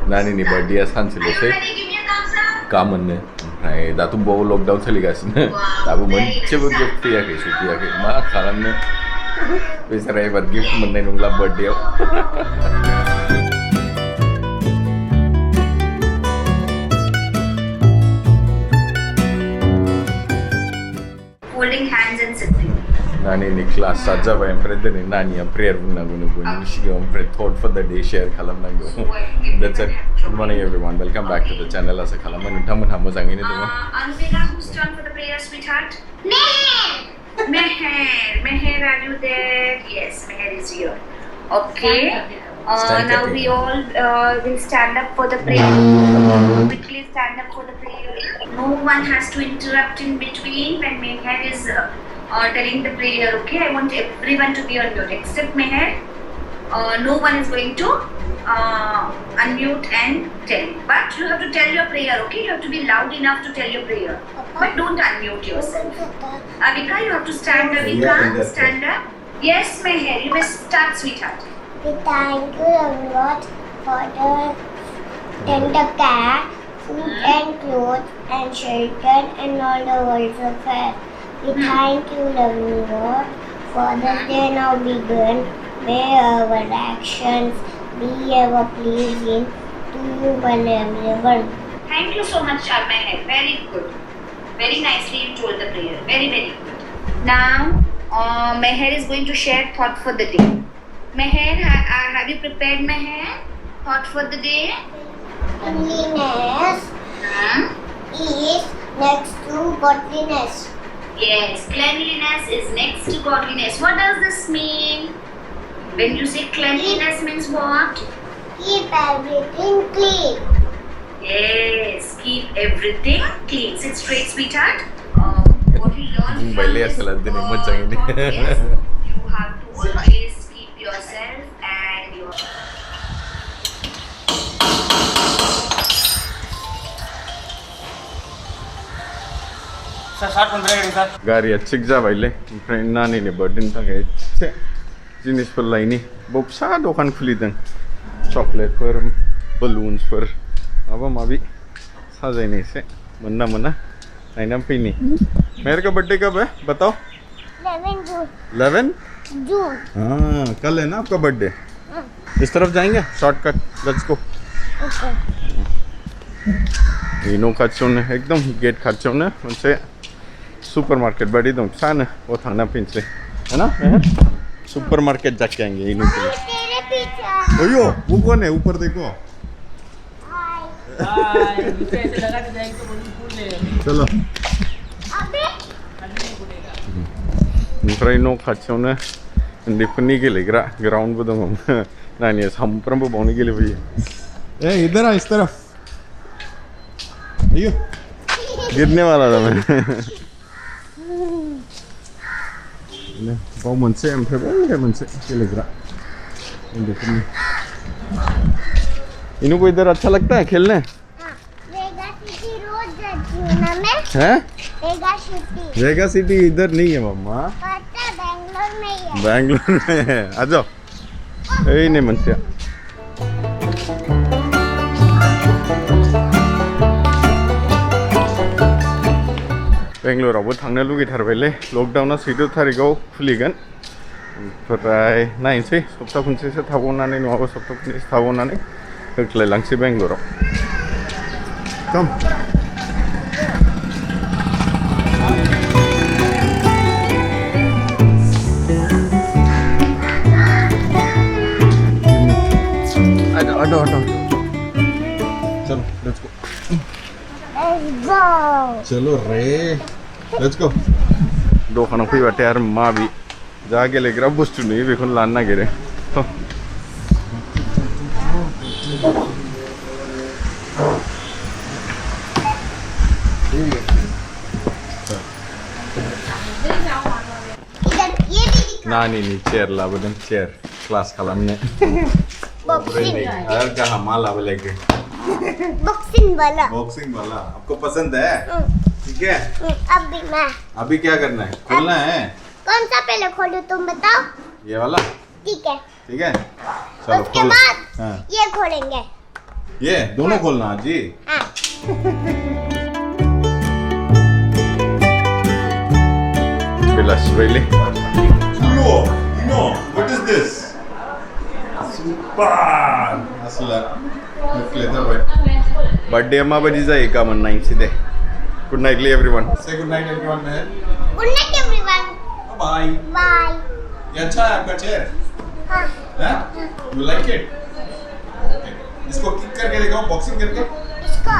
Nani ni birthday sansilo se kamanne hai datu bo lockdown chaligasine dabu manchebo gift piyake supiyake ma khalanne besara ever gift manne nungla birthday holding hands and sitting. Nani ni class saja ba emprede ni nani a prayer bunna gunu gunu shige pray thought for the day share khalam nango. That's it. Good morning everyone. Welcome back to the channel as a khalam and thamun hamu jangini demo. Anvika, who's turn for the prayer, sweetheart? Meher, are you there? Yes, Meher is here. Okay. Now we all will stand up for the prayer. Quickly stand up for the prayer. No one has to interrupt in between when Meher is telling the prayer. Okay, I want everyone to be on mute except Meher. No one is going to unmute and tell. But you have to tell your prayer. Okay, you have to be loud enough to tell your prayer. But don't unmute yourself. Avika, you have to stand up. Avika, stand up. Yes, Meher, you may start, sweetheart. We thank you, Lord, for the tender care, food and clothes and shelter and all the world's affairs. We thank you, loving God, for this day now begun. May our actions be ever pleasing to you and everyone. Thank you so much, Meher. Very good. Very nicely you told the prayer. Very, very good. Now, Meher is going to share thought for the day. Meher, have you prepared, Meher? Thought for the day? Cleanliness is next to godliness. Yes, cleanliness is next to godliness. What does this mean? When you say cleanliness means what? Keep everything clean. Yes, keep everything clean. Sit straight, sweetheart. What you learn from this yes, you have to always keep yourself and your... Gari achik ja baile friend nani ni birthday ta ge jinis par laini boksa dokan khuli dang chocolate par balloons par aba mabi sajai nahi se manna aina pini मेरे का birthday कब है बताओ 11 जून हाँ कल है ना आपका बर्थडे इस तरफ जाएंगे शॉर्टकट लेट्स गो इनो खाचोने एकदम गेट खाचोने उनसे सुपरमार्केट बड़ी दम सान वो थाना पिंचे है ना सुपरमार्केट जाके आएंगे इनो के लिए तेरे पीछे ओयो वो कौन है ऊपर देखो चलो ओमफ्राय न' खाथियावनो उन्दैफोरनि गेलेग्रा ग्राउन्डबो दङ नानिया सामफ्रामबो बावनो गेलेफैयो ए इधर आ इस तरफ अयो गिरने वाला था मैं बाव मोनसे ओमफ्राय बे मोनसे गेलेग्रा उन्दैफोरनि इनको इधर अच्छा लगता है खेलने हैं वेगा सिटी इधर नहीं है मम्मा बैंगलोर में है आ जाओ यही नहीं मनसे बेंगलरावबो थांनो लुगैथारबायलै लकडाउना 14 तारिखआव खुलिगोन ओमफ्राय नायनोसै सप्ता खनसेसो थाबावनानै नङाबा सप्ता खनसेसो थाबावनानै होख्लायलांसै बेंगलराव कम हटो चलो लेट्स गो चलो रे लेट्स गो दखानाव फैबाथाय आरो माबि जा गेलेग्रा बुस्थु नुयो बेखौनो लानो नागिरो इधर ये भी दिखा Nani ni chair lah, bukan chair. Kelas kalam ni. Boxing Air कहाँ माल आवे लगे. बॉक्सिंग वाला बॉक्सिंग वाला आपको पसंद है? ठीक है. अब भी मैं अभी क्या करना है? खोलना है? कौन सा पहले खोलूं तुम बताओ ये वाला? ठीक है ठीक है. चलो उसके खोलो. बाद हाँ. ये खोलेंगे ये दोनों खोलना जी. हाँ Bilas, really? No, what is this? Super! असला. Leather white. Birthday अम्मा बजीजा एक का मन नहीं सीधे. Good night, everyone. Say good night, everyone. Good night everyone Bye. Bye ये अच्छा है आपका चेयर? हाँ हाँ? You like it? Okay. इसको किक करके दिखाओ, बॉक्सिंग करके. इसको